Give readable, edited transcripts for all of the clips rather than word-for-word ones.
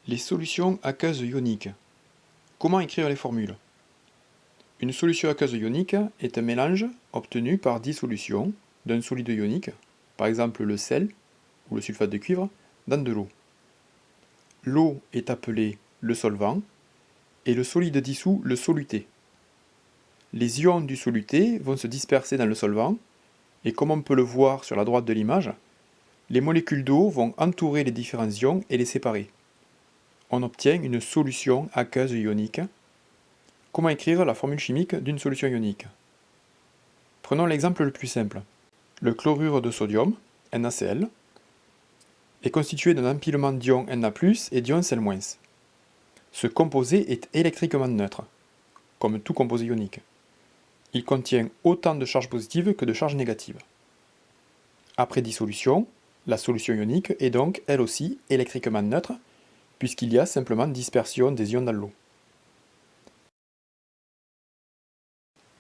Les solutions aqueuses ioniques. Comment écrire les formules? Une solution aqueuse ionique est un mélange obtenu par dissolution d'un solide ionique, par exemple le sel ou le sulfate de cuivre, dans de l'eau. L'eau est appelée le solvant et le solide dissous le soluté. Les ions du soluté vont se disperser dans le solvant et comme on peut le voir sur la droite de l'image, les molécules d'eau vont entourer les différents ions et les séparer. On obtient une solution aqueuse ionique. Comment écrire la formule chimique d'une solution ionique? Prenons l'exemple le plus simple. Le chlorure de sodium, NaCl, est constitué d'un empilement d'ions Na+, et d'ions Cl-. Ce composé est électriquement neutre, comme tout composé ionique. Il contient autant de charges positives que de charges négatives. Après dissolution, la solution ionique est donc, elle aussi, électriquement neutre, puisqu'il y a simplement dispersion des ions dans l'eau.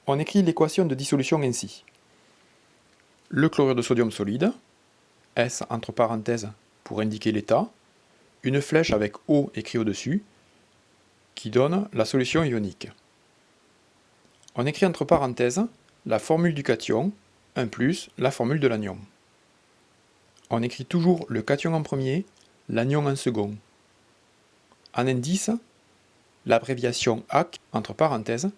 On écrit l'équation de dissolution ainsi. Le chlorure de sodium solide, S entre parenthèses pour indiquer l'état, une flèche avec O écrit au-dessus, qui donne la solution ionique. On écrit entre parenthèses la formule du cation, 1 plus la formule de l'anion. On écrit toujours le cation en premier, l'anion en second. En indice, l'abréviation AC entre parenthèses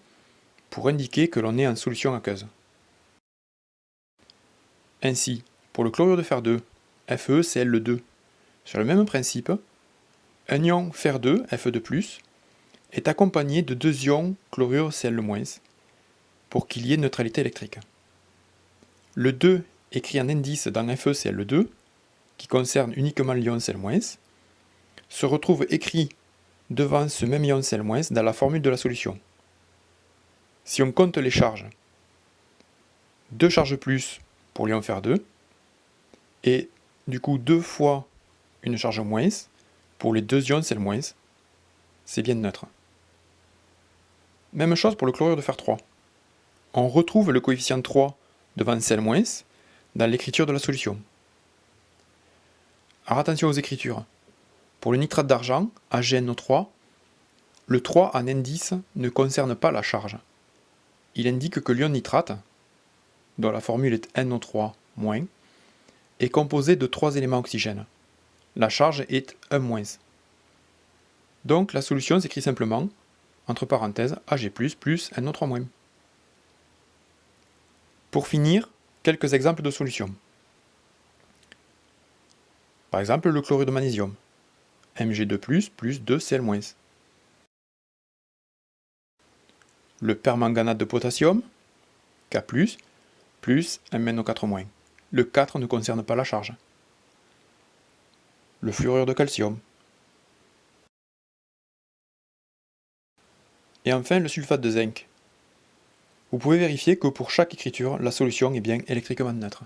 pour indiquer que l'on est en solution aqueuse. Ainsi, pour le chlorure de fer 2, FeCl2, sur le même principe, un ion fer 2, Fe2+, est accompagné de deux ions chlorure Cl-, pour qu'il y ait neutralité électrique. Le 2 écrit en indice dans FeCl2, qui concerne uniquement l'ion Cl-, se retrouve écrit devant ce même ion Cl- dans la formule de la solution. Si on compte les charges, 2 charges plus pour l'ion fer 2, et du coup 2 fois une charge moins pour les deux ions Cl-, c'est bien neutre. Même chose pour le chlorure de fer 3. On retrouve le coefficient 3 devant Cl- dans l'écriture de la solution. Alors attention aux écritures. Pour le nitrate d'argent, AgNO3, le 3 en indice ne concerne pas la charge. Il indique que l'ion nitrate, dont la formule est NO3-, est composé de 3 éléments oxygène. La charge est 1-. Donc la solution s'écrit simplement, entre parenthèses, Ag+, plus NO3-. Pour finir, quelques exemples de solutions. Par exemple, le chlorure de magnésium, Mg2+, plus 2Cl-. Le permanganate de potassium, K+, plus MnO4-. Le 4 ne concerne pas la charge. Le fluorure de calcium. Et enfin le sulfate de zinc. Vous pouvez vérifier que pour chaque écriture, la solution est bien électriquement neutre.